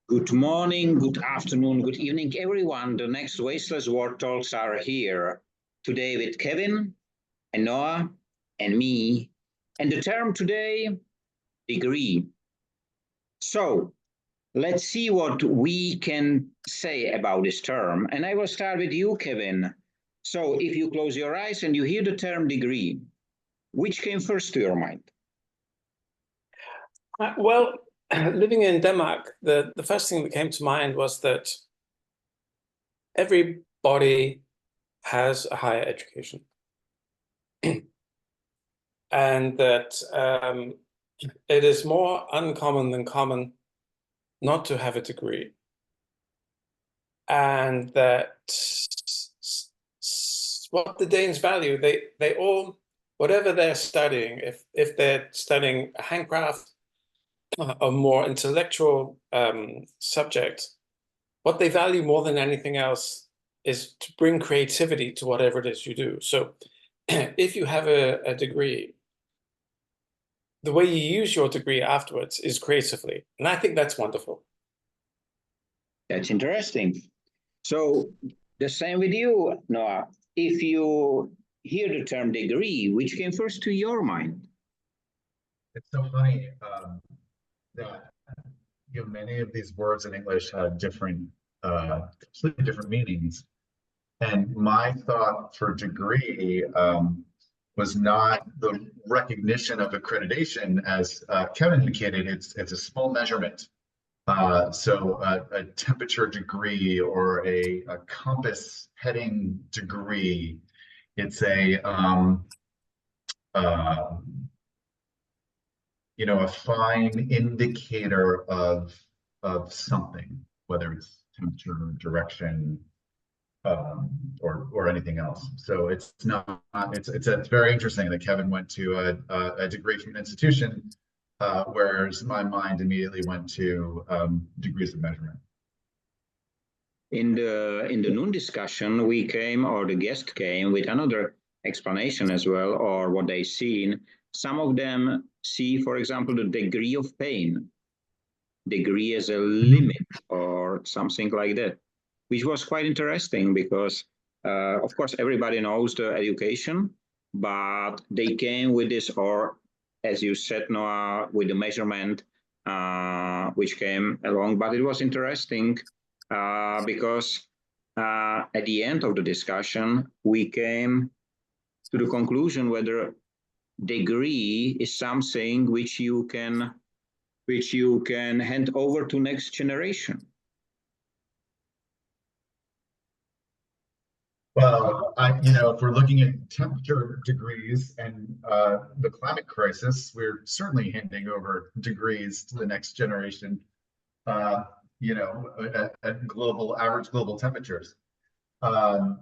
Good morning, good afternoon, good evening, everyone. The next Wasteless World Talks are here today with Kevin and Noah and me. And the term today, degree. So let's see what we can say about this term. And I will start with you, Kevin. So if you close your eyes and you hear the term degree, which came first to your mind? Well, living in Denmark, the first thing that came to mind was that everybody has a higher education. And that it is more uncommon than common not to have a degree. And that what the Danes value, they all, whatever they're studying, if they're studying a handcraft, a more intellectual subject, what they value more than anything else is to bring creativity to whatever it is you do. So if you have a degree, the way you use your degree afterwards is creatively. And I think that's wonderful. That's interesting. So the same with you, Noah. If you hear the term degree, which came first to your mind? It's so funny that many of these words in English have different, completely different meanings. And my thought for degree was not the recognition of accreditation, as Kevin indicated. It's a small measurement. So a temperature degree or a compass heading degree. It's a a fine indicator of something, whether it's temperature, direction, or anything else. So it's not. It's very interesting that Kevin went to a degree from an institution, whereas my mind immediately went to degrees of measurement. In the noon discussion, we came, or the guest came, with another explanation as well, or what they seen. Some of them see, for example, the degree of pain, degree as a limit or something like that, which was quite interesting because, of course, everybody knows the education, but they came with this, or as you said, Noah, with the measurement, which came along. But it was interesting because at the end of the discussion, we came to the conclusion whether degree is something which you can hand over to next generation. Well, if we're looking at temperature degrees and the climate crisis, we're certainly handing over degrees to the next generation. At average global temperatures, and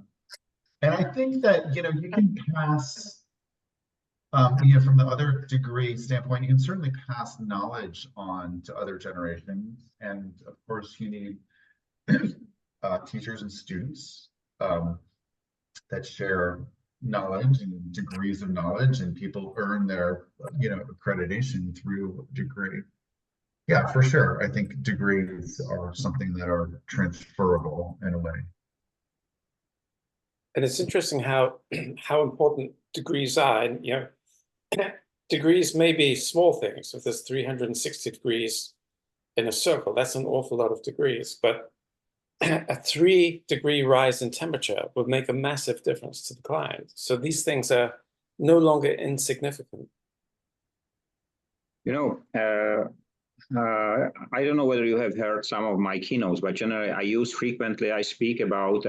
I think that you can pass. From the other degree standpoint, you can certainly pass knowledge on to other generations, and of course, you need teachers and students that share knowledge and degrees of knowledge, and people earn their accreditation through degree. Yeah, for sure. I think degrees are something that are transferable in a way. And it's interesting how important degrees are. And, degrees may be small things. If there's 360 degrees in a circle, that's an awful lot of degrees. But a 3-degree rise in temperature would make a massive difference to the client. So these things are no longer insignificant. I don't know whether you have heard some of my keynotes, but generally I speak about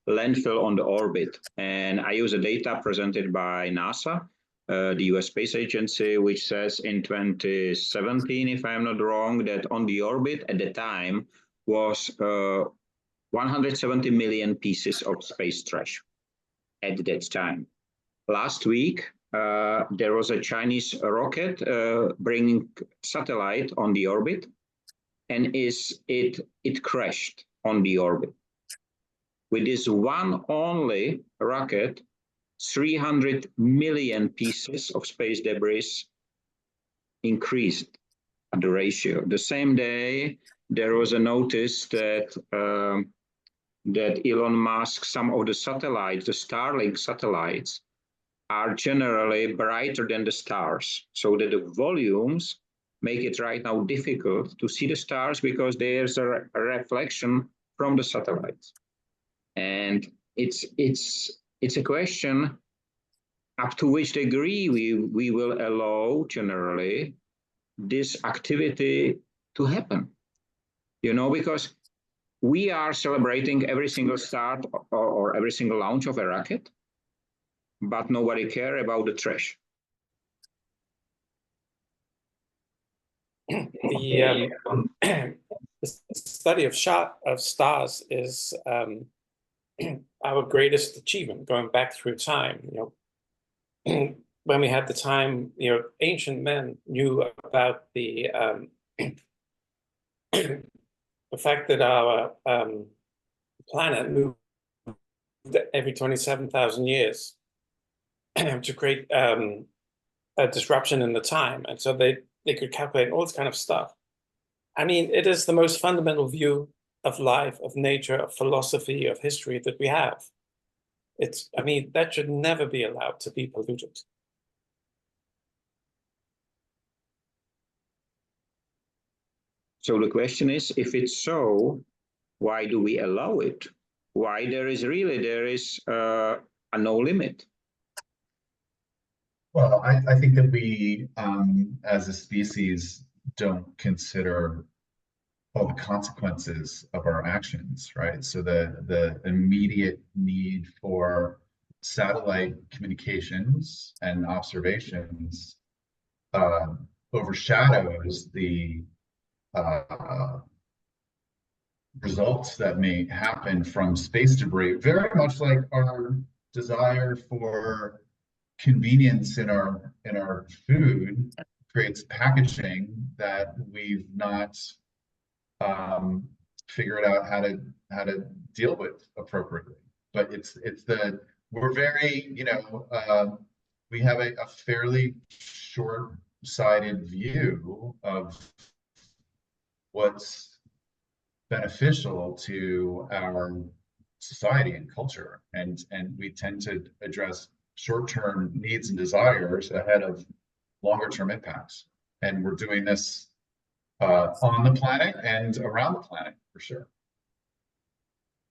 landfill on the orbit. And I use a data presented by NASA, the US Space Agency, which says in 2017, if I'm not wrong, that on the orbit at the time was 170 million pieces of space trash at that time. Last week, there was a Chinese rocket bringing satellite on the orbit, and it crashed on the orbit. With this one only rocket, 300 million pieces of space debris increased the ratio. The same day, there was a notice that that Elon Musk, some of the satellites, the Starlink satellites, are generally brighter than the stars, so that the volumes make it right now difficult to see the stars because there's a reflection from the satellites. And it's a question up to which degree we will allow generally this activity to happen. You know, because we are celebrating every single start or every single launch of a rocket, but nobody cares about the trash. The study of stars is our greatest achievement going back through time. You know, when we had the time, you know, ancient men knew about the the fact that our planet moved every 27,000 years to create a disruption in the time, and so they could calculate all this kind of stuff. I mean, it is the most fundamental view of life, of nature, of philosophy, of history that we have. I mean, that should never be allowed to be polluted. So the question is, if it's so, why do we allow it? Why there is a no limit? Well, I think that we, as a species, don't consider all the consequences of our actions, right? So the immediate need for satellite communications and observations overshadows the results that may happen from space debris, very much like our desire for convenience in our food creates packaging that we've not figured out how to deal with appropriately. But we're very, you know, we have a fairly short-sighted view of what's beneficial to our society and culture, and we tend to address short-term needs and desires ahead of longer-term impacts. And we're doing this on the planet and around the planet, for sure.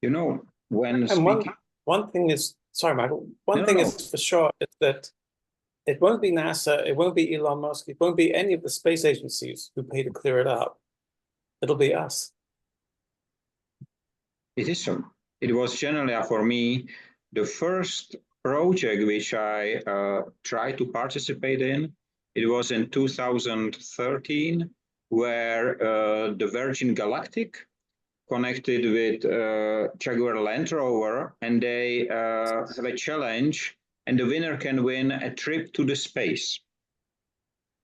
You know, when and one thing is, sorry, Michael, one thing is for sure is that it won't be NASA, it won't be Elon Musk, it won't be any of the space agencies who pay to clear it up. It'll be us. It is so. It was generally, for me, the first project which I tried to participate in. It was in 2013, where the Virgin Galactic connected with Jaguar Land Rover, and they have a challenge, and the winner can win a trip to the space.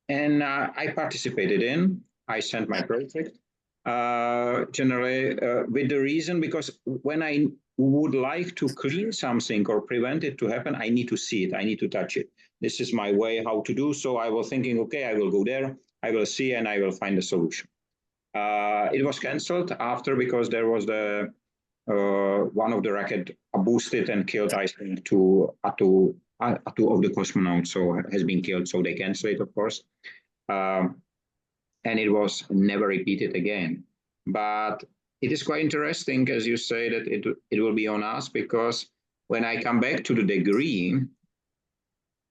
And I participated in. I sent my project. Generally with the reason, because when I would like to clean something or prevent it to happen, I need to see it, I need to touch it. This is my way how to do so. I was thinking, okay, I will go there, I will see, and I will find a solution. It was cancelled after, because there was the one of the rocket boosted and killed, I think, two of the cosmonauts, so has been killed, so they canceled it, of course. And it was never repeated again. But it is quite interesting, as you say, that it will be on us, because when I come back to the degree,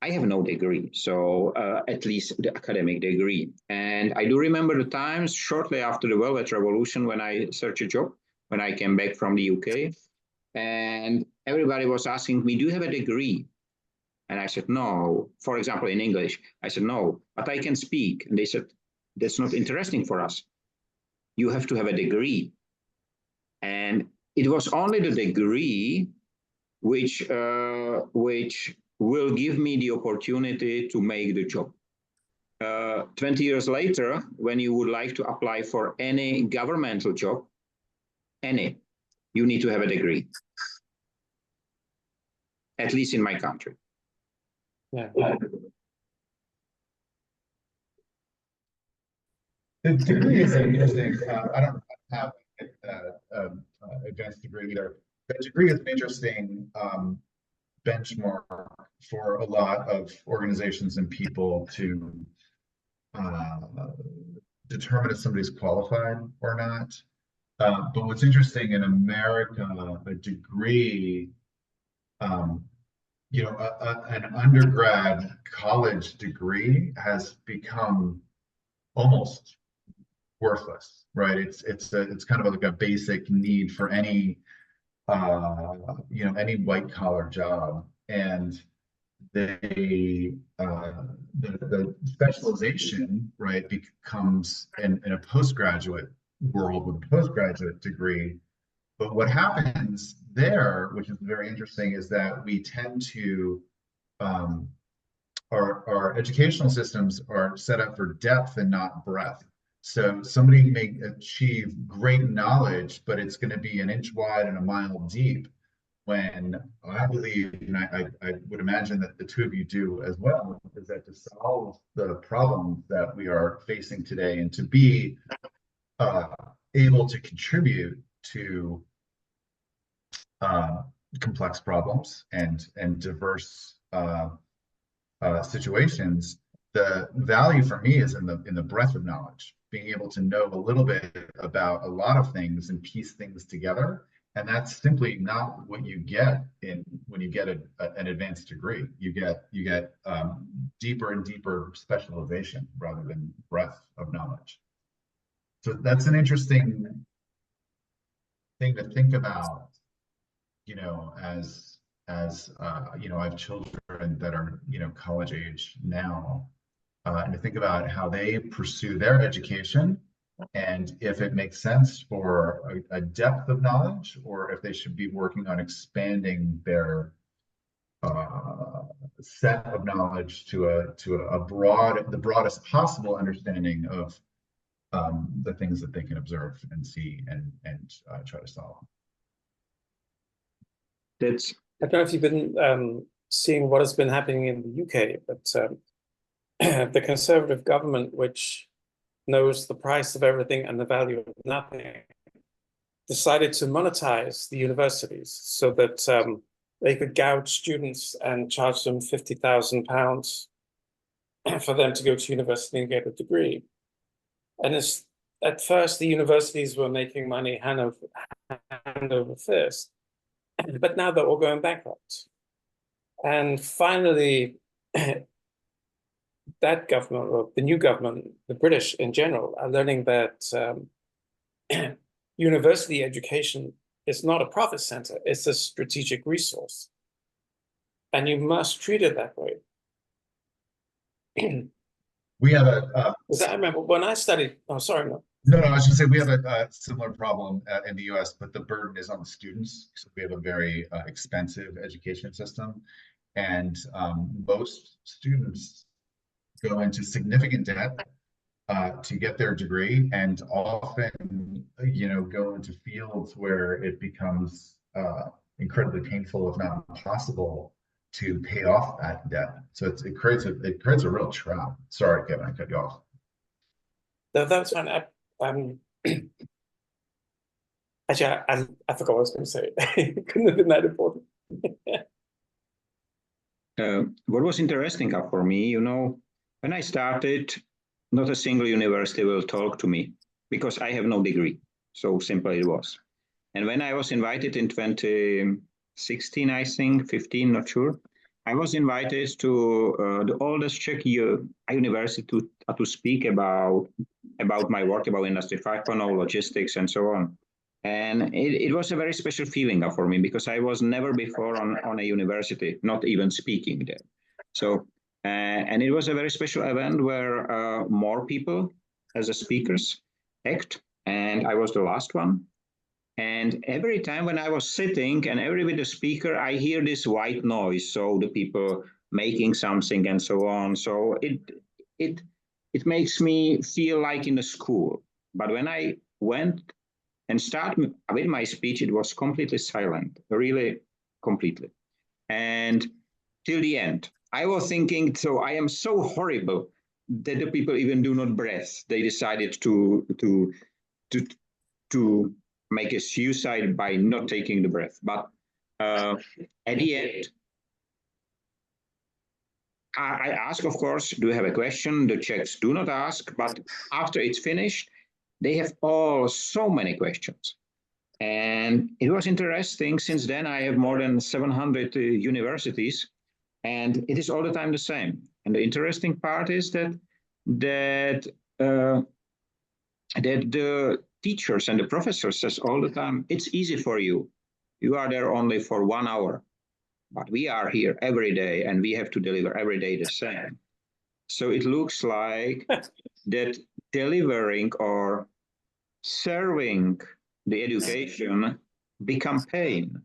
I have no degree, so at least the academic degree. And I do remember the times shortly after the Velvet Revolution when I searched a job, when I came back from the UK, and everybody was asking me, do you have a degree? And I said, no. For example, in English, I said, no, but I can speak. And they said, that's not interesting for us. You have to have a degree. And it was only the degree which will give me the opportunity to make the job. 20 years later, when you would like to apply for any governmental job, you need to have a degree. At least in my country. Yeah. The degree is interesting. I don't have an advanced degree either. The degree is an interesting benchmark for a lot of organizations and people to determine if somebody's qualified or not. But what's interesting in America, a degree, you know, an undergrad college degree has become almost worthless, right? It's kind of like a basic need for any you know, any white collar job, and the specialization, right, becomes in a postgraduate world with a postgraduate degree. But what happens there, which is very interesting, is that we tend to our educational systems are set up for depth and not breadth. So somebody may achieve great knowledge, but it's going to be an inch wide and a mile deep. When I believe, and I would imagine that the two of you do as well, is that to solve the problems that we are facing today and to be able to contribute to complex problems and diverse situations, the value for me is in the breadth of knowledge, being able to know a little bit about a lot of things and piece things together. And that's simply not what you get when you get an advanced degree. You get deeper and deeper specialization rather than breadth of knowledge. So that's an interesting thing to think about, you know, as you know, I have children that are, you know, college age now, and to think about how they pursue their education, and if it makes sense for a depth of knowledge, or if they should be working on expanding their set of knowledge to the broadest possible understanding of the things that they can observe and see and try to solve. That's I don't know if you've been seeing what has been happening in the UK, but the Conservative government, which knows the price of everything and the value of nothing, decided to monetize the universities so that they could gouge students and charge them £50,000 for them to go to university and get a degree. And at first, the universities were making money hand over fist, but now they're all going bankrupt. And finally, that government, or the new government, the British in general, are learning that university education is not a profit center, it's a strategic resource. And you must treat it that way. We have a I remember when I studied, oh, sorry, no. No, I was going to say we have a similar problem in the US, but the burden is on the students. So we have a very expensive education system, and most students go into significant debt to get their degree, and often, you know, go into fields where it becomes incredibly painful, if not impossible, to pay off that debt. So it creates a real trap. Sorry, Kevin, I cut you off. No, that's fine. Actually, I forgot what I was going to say. It couldn't have been that important. what was interesting for me, you know, when I started, not a single university will talk to me because I have no degree. So simple it was. And when I was invited in 2016, I think, 15, not sure, I was invited to the oldest Czech university to speak about my work, about Industry 5.0, logistics, and so on. And it was a very special feeling for me because I was never before on a university, not even speaking there. So, and it was a very special event where more people as speakers act, and I was the last one. And every time when I was sitting and every with the speaker, I hear this white noise. So the people making something and so on. So it makes me feel like in the school. But when I went and started with my speech, it was completely silent, really completely. And till the end, I was thinking, so I am so horrible that the people even do not breathe. They decided to to make a suicide by not taking the breath. But at the end, I ask, of course, do you have a question? The Czechs do not ask, but after it's finished, they have all so many questions. And it was interesting. Since then, I have more than 700 universities, and it is all the time the same. And the interesting part is that the teachers and the professors says all the time, it's easy for you. You are there only for 1 hour, but we are here every day, and we have to deliver every day the same. So it looks like that delivering or serving the education become pain.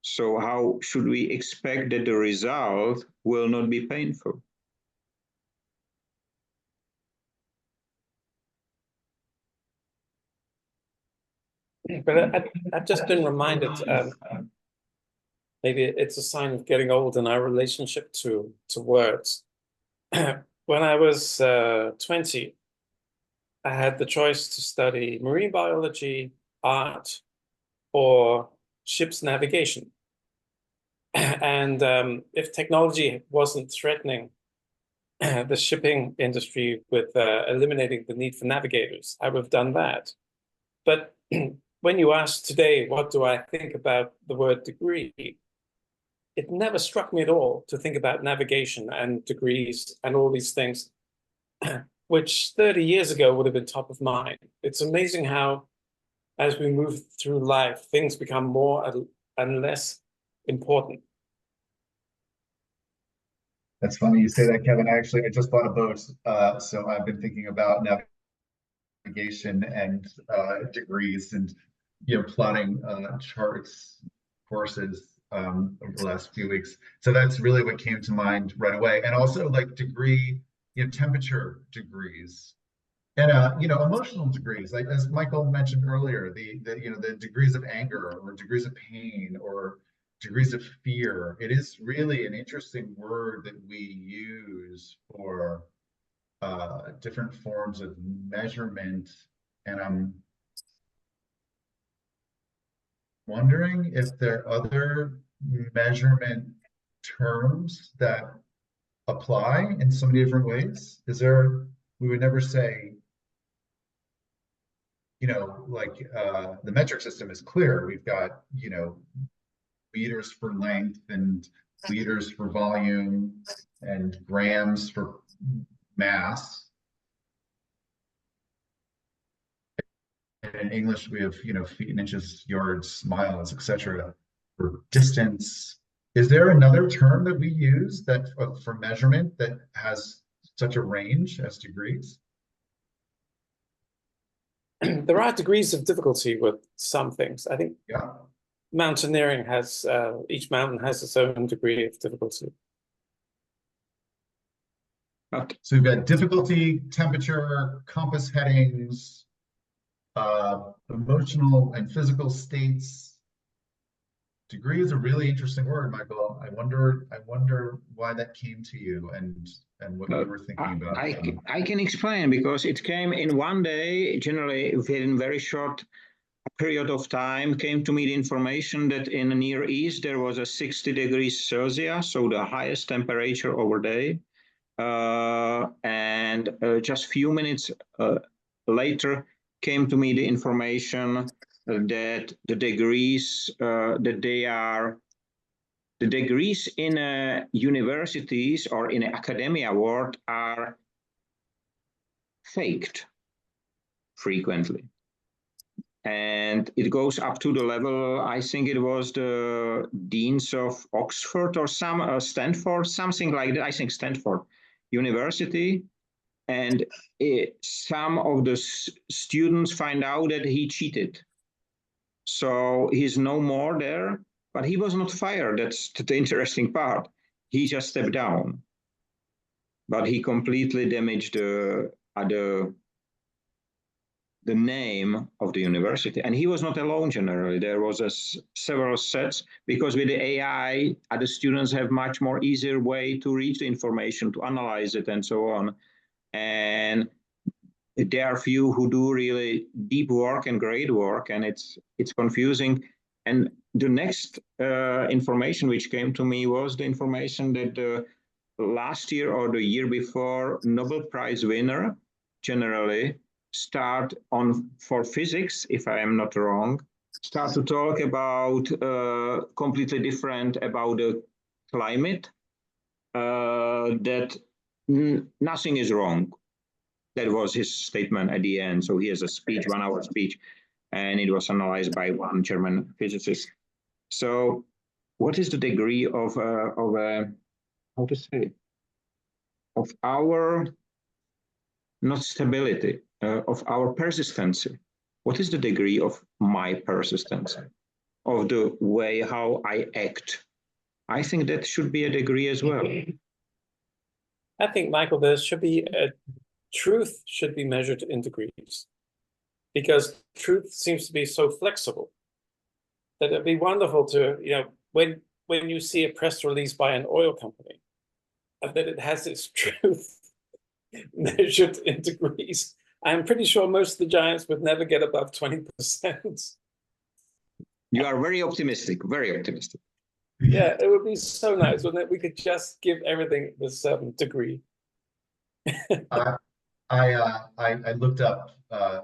So how should we expect that the result will not be painful? But I've just been reminded, maybe it's a sign of getting old in our relationship to words. When I was 20, I had the choice to study marine biology, art, or ship's navigation. And if technology wasn't threatening the shipping industry with eliminating the need for navigators, I would have done that. But when you ask today, what do I think about the word degree? It never struck me at all to think about navigation and degrees and all these things, which 30 years ago would have been top of mind. It's amazing how, as we move through life, things become more and less important. That's funny you say that, Kevin. Actually, I just bought a boat, so I've been thinking about navigation and degrees, and plotting charts, courses over the last few weeks. So that's really what came to mind right away. And also like degree, temperature degrees, and emotional degrees, like as Michael mentioned earlier, the degrees of anger or degrees of pain or degrees of fear. It is really an interesting word that we use for different forms of measurement. And I'm wondering if there are other measurement terms that apply in so many different ways. We would never say, like the metric system is clear. We've got, meters for length and liters for volume and grams for mass. And in English, we have, feet and inches, yards, miles, etc. for distance. Is there another term that we use that for measurement that has such a range as degrees? There are degrees of difficulty with some things. I think mountaineering has, each mountain has its own degree of difficulty. Okay. So we've got difficulty, temperature, compass headings, emotional and physical states. Degree is a really interesting word, Michael. I wonder why that came to you and what you were thinking about. I can explain, because it came in one day, generally within a very short period of time, came to me the information that in the Near East there was a 60 degrees Celsius, so the highest temperature over day. And just few minutes later came to me the information that the degrees the degrees in universities or in academia world are faked frequently. And it goes up to the level, I think it was the deans of Oxford or some Stanford, something like that. I think Stanford University. And some of the students find out that he cheated. So he's no more there, but he was not fired. That's the interesting part. He just stepped down. But he completely damaged the name of the university. And he was not alone generally. There was several sets, because with the AI, other students have much more easier way to reach the information, to analyze it and so on. And there are few who do really deep work and great work, and it's confusing. And the next information which came to me was the information that last year or the year before, Nobel Prize winner generally start on for physics, if I am not wrong, start to talk about completely different about the climate, that nothing is wrong. That was his statement at the end. So he has a speech, 1 hour speech, and it was analyzed by one German physicist. So what is the degree of how to say, of our, not stability, of our persistency? What is the degree of my persistency, of the way how I act? I think that should be a degree as well. I think, Michael, there should be truth should be measured in degrees, because truth seems to be so flexible that it'd be wonderful to, when you see a press release by an oil company, that it has its truth measured in degrees. I'm pretty sure most of the giants would never get above 20%. You are very optimistic, very optimistic. Yeah, it would be so nice, wouldn't it? We could just give everything this degree. I looked up the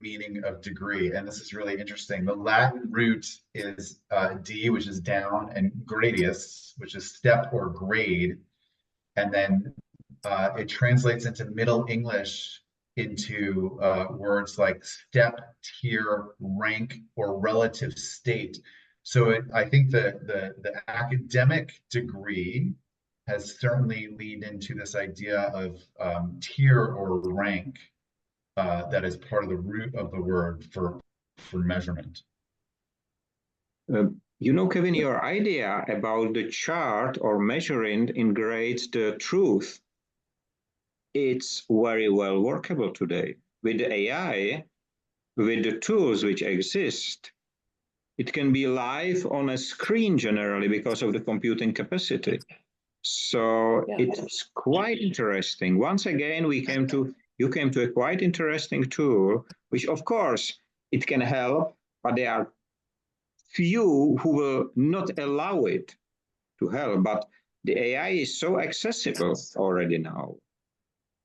meaning of degree, and this is really interesting. The Latin root is D, which is down, and gradius, which is step or grade. And then it translates into Middle English into words like step, tier, rank, or relative state. So I think the academic degree has certainly leaned into this idea of tier or rank that is part of the root of the word for measurement. Kevin, your idea about the chart or measuring in grades the truth, it's very well workable today. With the AI, with the tools which exist, it can be live on a screen generally because of the computing capacity. So yeah, it's quite interesting. Once again, you came to a quite interesting tool, which of course it can help, but there are few who will not allow it to help. But the AI is so accessible already now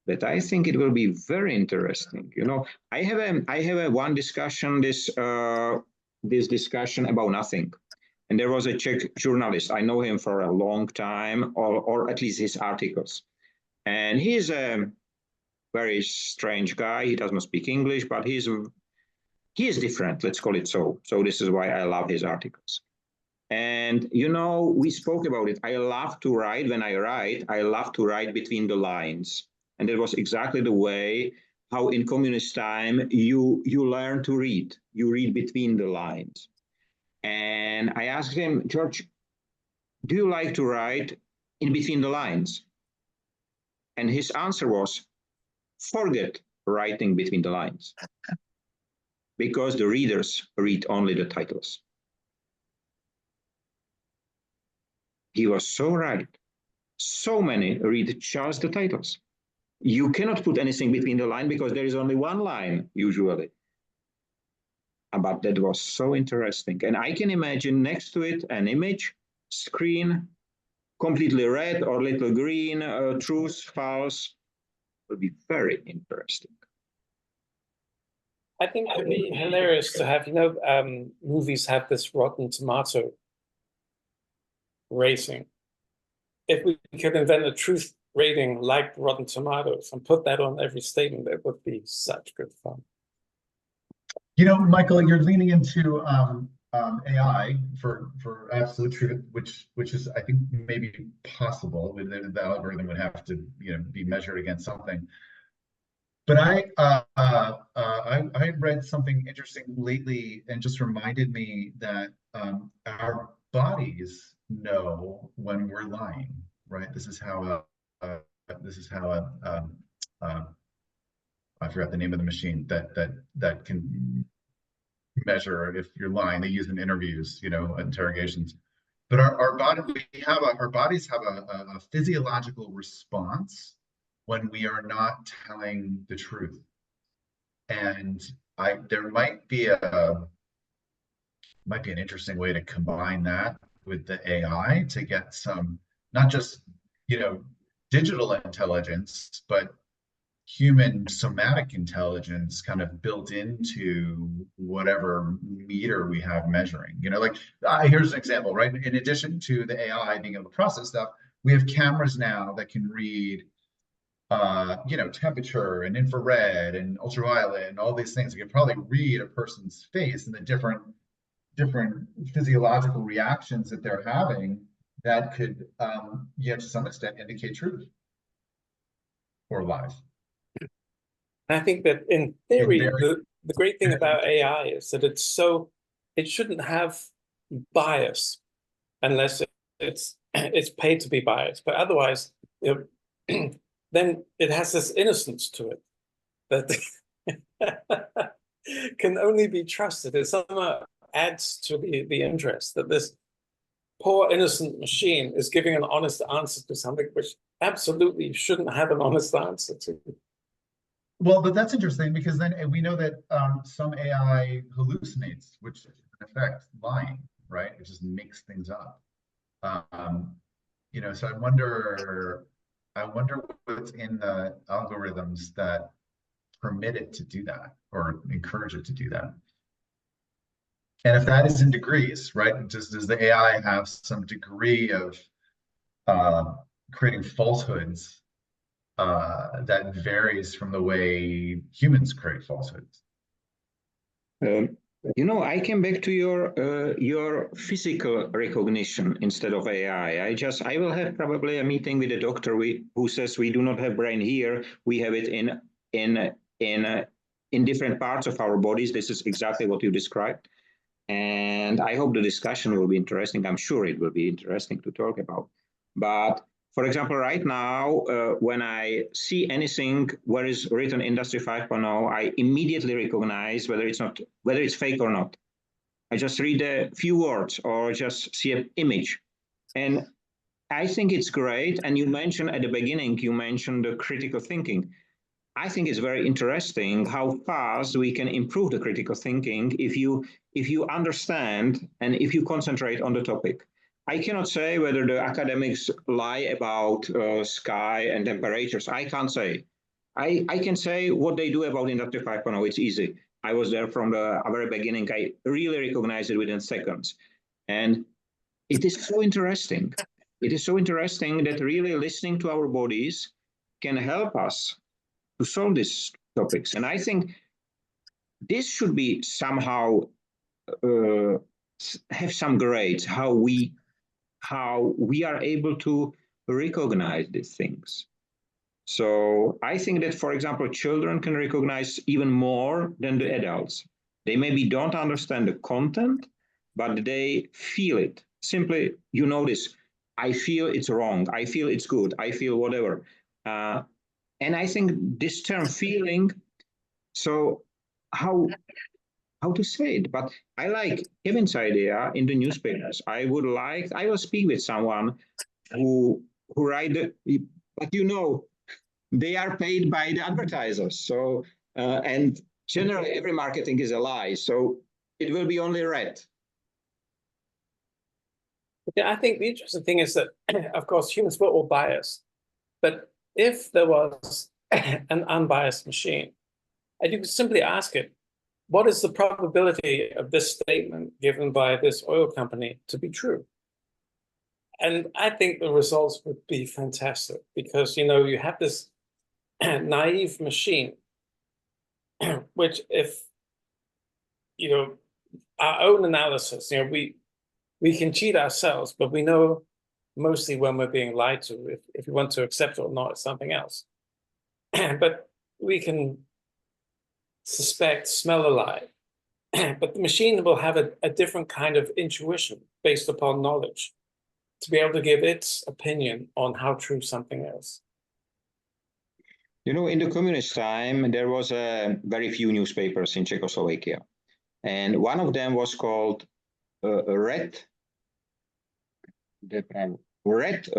that I think it will be very interesting. I have a one discussion, this discussion about nothing. And there was a Czech journalist. I know him for a long time, or at least his articles. And he's a very strange guy. He doesn't speak English, but he is different, let's call it so. So this is why I love his articles. And, we spoke about it. I love to write. When I write, I love to write between the lines. And that was exactly the way how in communist time you learn to read. You read between the lines. And I asked him, George, do you like to write in between the lines? And his answer was, forget writing between the lines, because the readers read only the titles. He was so right. So many read just the titles. You cannot put anything between the line because there is only one line usually. But that was so interesting. And I can imagine next to it an image, screen, completely red or little green, truth, false. It will be very interesting. I think it would be hilarious to have, movies have this Rotten Tomato rating. If we could invent a truth rating like Rotten Tomatoes and put that on every statement, it would be such good fun. Michael, you're leaning into AI for absolute truth, which is, I think, maybe possible. The algorithm would have to, be measured against something. But I read something interesting lately, and just reminded me that our bodies know when we're lying, right? This is how I forgot the name of the machine that can measure if you're lying. They use in interviews, interrogations. But our bodies have a physiological response when we are not telling the truth. And there might be an interesting way to combine that with the AI to get some, not just, digital intelligence, but human somatic intelligence kind of built into whatever meter we have measuring. Here's an example, right? In addition to the AI being able to process stuff, we have cameras now that can read temperature and infrared and ultraviolet and all these things. We can probably read a person's face and the different physiological reactions that they're having that could, to some extent, indicate truth or lies. I think that in theory, the great thing about AI is that it shouldn't have bias unless it's paid to be biased. But otherwise, then it has this innocence to it that can only be trusted. It somehow adds to the interest that this poor innocent machine is giving an honest answer to something which absolutely shouldn't have an honest answer to. Well, but that's interesting because then we know that some AI hallucinates, which is in effect lying, right? It just makes things up. So I wonder what's in the algorithms that permit it to do that or encourage it to do that. And if that is in degrees, right? Does the AI have some degree of creating falsehoods that varies from the way humans create falsehoods? I came back to your physical recognition instead of AI. I will have probably a meeting with a doctor who says we do not have brain here. We have it in different parts of our bodies. This is exactly what you described. And I hope the discussion will be interesting. I'm sure it will be interesting to talk about. But for example, right now, when I see anything where is written Industry 5.0, I immediately recognize whether it's fake or not. I just read a few words or just see an image. And I think it's great. And you mentioned at the beginning, the critical thinking. I think it's very interesting how fast we can improve the critical thinking if you understand and if you concentrate on the topic. I cannot say whether the academics lie about sky and temperatures. I can't say. I can say what they do about Industry 5.0. It's easy. I was there from the very beginning. I really recognize it within seconds. And it is so interesting. It is so interesting that really listening to our bodies can help us to solve these topics. And I think this should be somehow have some grades, how we are able to recognize these things. So I think that, for example, children can recognize even more than the adults. They maybe don't understand the content, but they feel it. Simply, you notice, I feel it's wrong. I feel it's good. I feel whatever. And I think this term feeling, so how to say it, but I like Kevin's idea in the newspapers. I will speak with someone who write but they are paid by the advertisers. So, and generally every marketing is a lie. So it will be only read. Yeah, I think the interesting thing is that, of course, humans were all biased. But if there was an unbiased machine, and you could simply ask it, what is the probability of this statement given by this oil company to be true? And I think the results would be fantastic because, you have this naive machine, which if, our own analysis, we can cheat ourselves, but we know mostly when we're being lied to. If you want to accept it or not, it's something else. But we can suspect, smell a lie. But the machine will have a different kind of intuition based upon knowledge to be able to give its opinion on how true something is. In the communist time, there was very few newspapers in Czechoslovakia. And one of them was called Red Rights.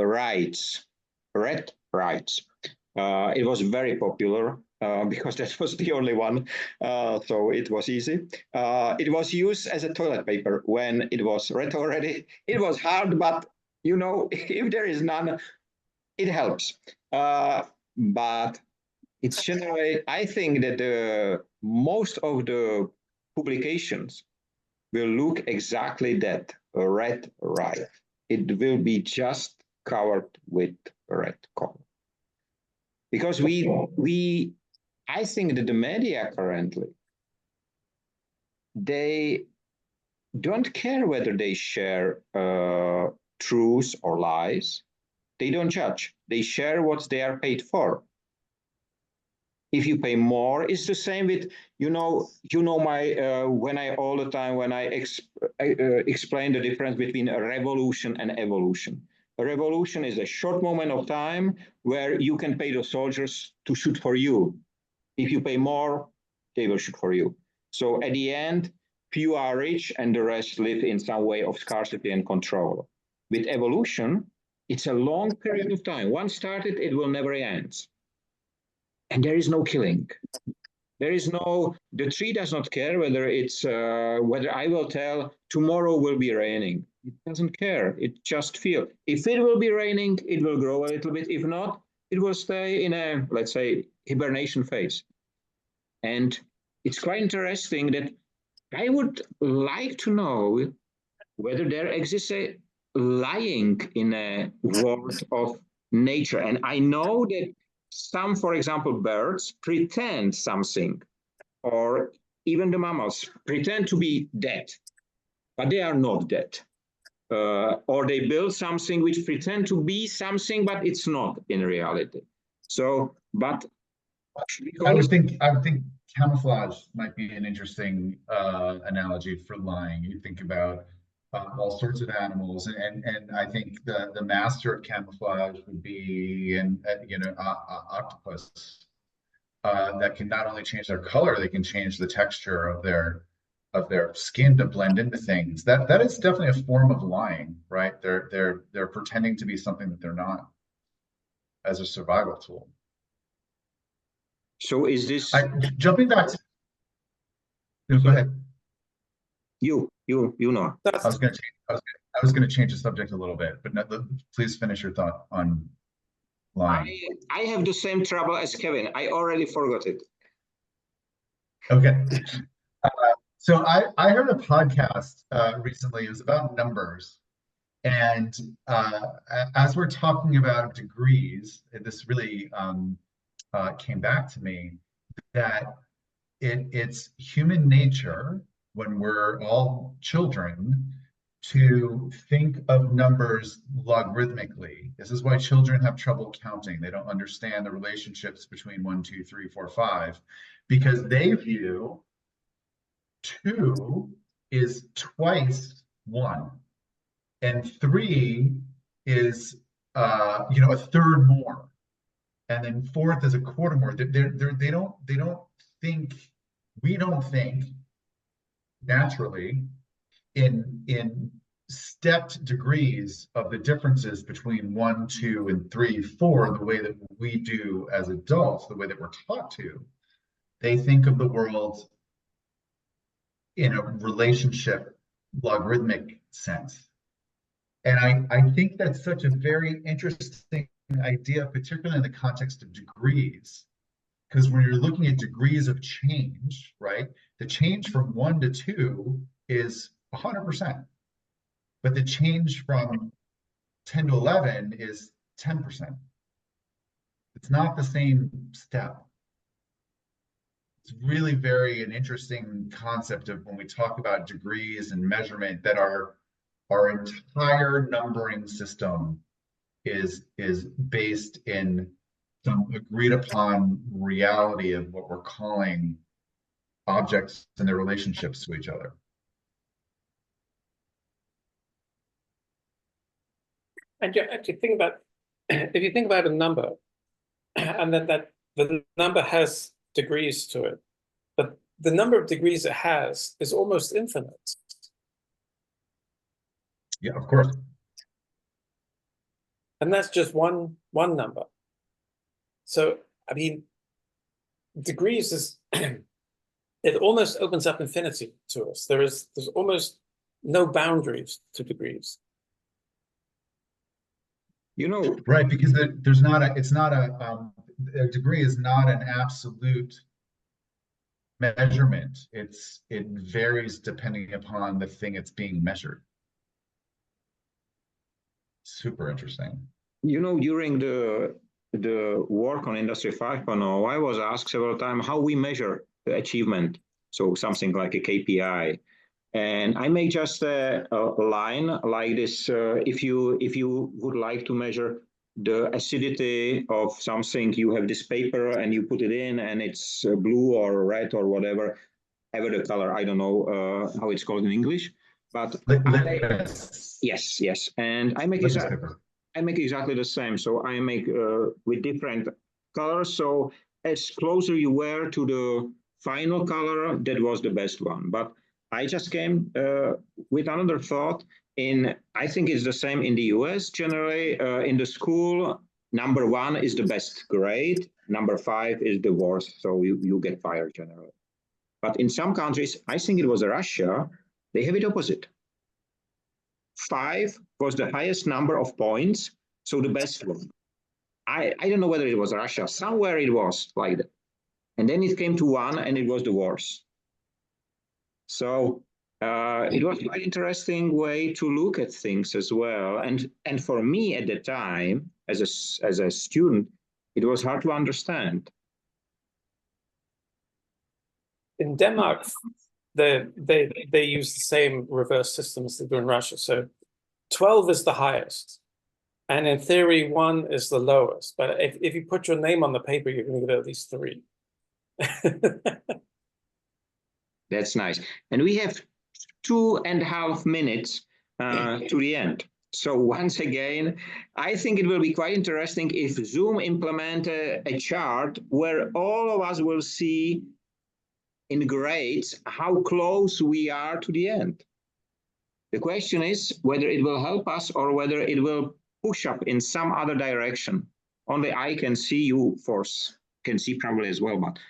It was very popular. because that was the only one, so it was easy. It was used as a toilet paper when it was red already. It was hard, but you know, if there is none, it helps. But it's generally, I think that most of the publications will look exactly that, red right. It will be just covered with red color. Because I think that the media currently, they don't care whether they share truths or lies. They don't judge. They share what they are paid for. If you pay more, it's the same with, you know my, when I all the time, when I explain the difference between a revolution and evolution. A revolution is a short moment of time where you can pay the soldiers to shoot for you. If you pay more, they will shoot for you. So at the end, few are rich and the rest live in some way of scarcity and control. With evolution, it's a long period of time. Once started, it will never end. And there is no killing. There is no, the tree does not care whether it's, whether I will tell tomorrow will be raining. It doesn't care. It just feels. If it will be raining, it will grow a little bit. If not, it will stay in a, let's say, hibernation phase. And it's quite interesting that I would like to know whether there exists a lying in a world of nature. And I know that some, for example, birds pretend something, or even the mammals pretend to be dead, but they are not dead. Or they build something which pretend to be something, but it's not in reality. So, but I would think camouflage might be an interesting analogy for lying. You think about all sorts of animals, and I think the master of camouflage would be an octopus that can not only change their color, they can change the texture of their skin to blend into things. That is definitely a form of lying, right? They're pretending to be something that they're not as a survival tool. So is this jumping back to, go ahead. You know. I was going to change the subject a little bit, but please finish your thought on lying. I have the same trouble as Kevin. I already forgot it. Okay. So I heard a podcast recently. It was about numbers. And as we're talking about degrees, this really came back to me that it's human nature when we're all children to think of numbers logarithmically. This is why children have trouble counting. They don't understand the relationships between 1, 2, 3, 4, 5, because they view 2 is twice 1, and 3 is a third more, and then 4th is a quarter more. They don't think, we don't think naturally in stepped degrees of the differences between 1, 2, and 3, 4, the way that we do as adults, the way that we're taught to. They think of the world in a relationship logarithmic sense. And I think that's such a very interesting idea, particularly in the context of degrees. Because when you're looking at degrees of change, right, the change from 1 to 2 is 100%. But the change from 10 to 11 is 10%. It's not the same step. It's really an interesting concept of when we talk about degrees and measurement, that our entire numbering system is based in some agreed upon reality of what we're calling objects and their relationships to each other. And you actually think about, if you think about a number, and that the number has degrees to it, but the number of degrees it has is almost infinite. Yeah, of course. And that's just one number. So, I mean, degrees is it almost opens up infinity to us. There's almost no boundaries to degrees. You know, Right, because there's not a, it's not a degree is not an absolute measurement. It varies depending upon the thing it's being measured. Super interesting. you know, during the work on Industry 5.0, I was asked several times how we measure the achievement. So something like a KPI. And I make just a line like this. If you would like to measure the acidity of something, you have this paper and you put it in and it's blue or red or whatever, ever the color. I don't know how it's called in English, but yes. And I make exactly the same. So I make with different colors. So as closer you were to the final color, that was the best one. But I just came with another thought. I think it's the same in the US generally. In the school, number 1 is the best grade. Number 5 is the worst. So you get fired generally. But in some countries, I think it was Russia, they have it opposite. 5 was the highest number of points, so the best one. I don't know whether it was Russia, somewhere it was like that. And then it came to 1 and it was the worst. So it was quite interesting way to look at things as well. And for me at the time, as a student, it was hard to understand. In Denmark, they use the same reverse system as they do in Russia. So 12 is the highest. And in theory, 1 is the lowest. But if you put your name on the paper, you're going to get at least 3. That's nice. And we have 2.5 minutes to the end. So once again, I think it will be quite interesting if Zoom implement a chart where all of us will see in grades how close we are to the end. The question is whether it will help us or whether it will push up in some other direction. Only I can see, you force can see probably as well, but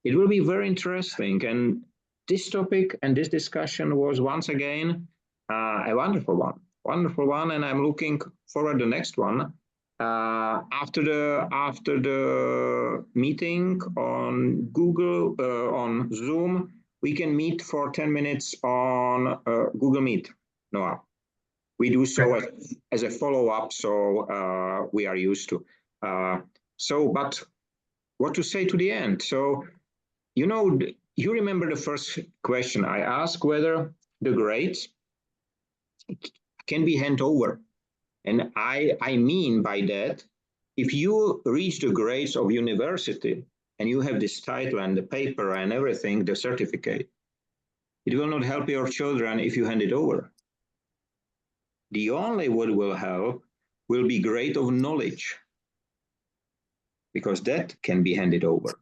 it will be very interesting. And this topic and this discussion was once again a wonderful one, and I'm looking forward to the next one. After the meeting on Google, on Zoom, we can meet for 10 minutes on Google Meet, Noah. We do so as a follow-up, so we are used to. But what to say to the end? So, you know, you remember the first question I asked, whether the grades can be handed over. And I mean by that, if you reach the grades of university and you have this title and the paper and everything, the certificate, it will not help your children if you hand it over. The only what will help will be grade of knowledge, because that can be handed over,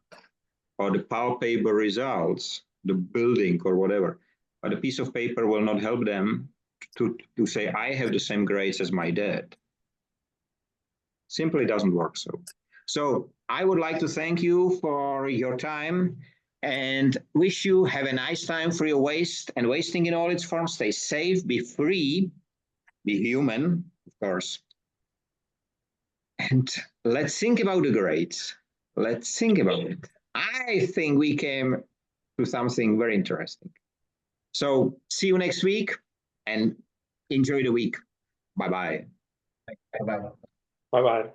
or the palpable results, the building or whatever. But a piece of paper will not help them to say, I have the same grades as my dad. Simply doesn't work so. So I would like to thank you for your time and wish you have a nice time for your waste and wasting in all its forms. Stay safe, be free, be human, of course. And let's think about the grades. Let's think about it. I think we came to something very interesting. So see you next week and enjoy the week. Bye-bye. Bye-bye. Bye-bye.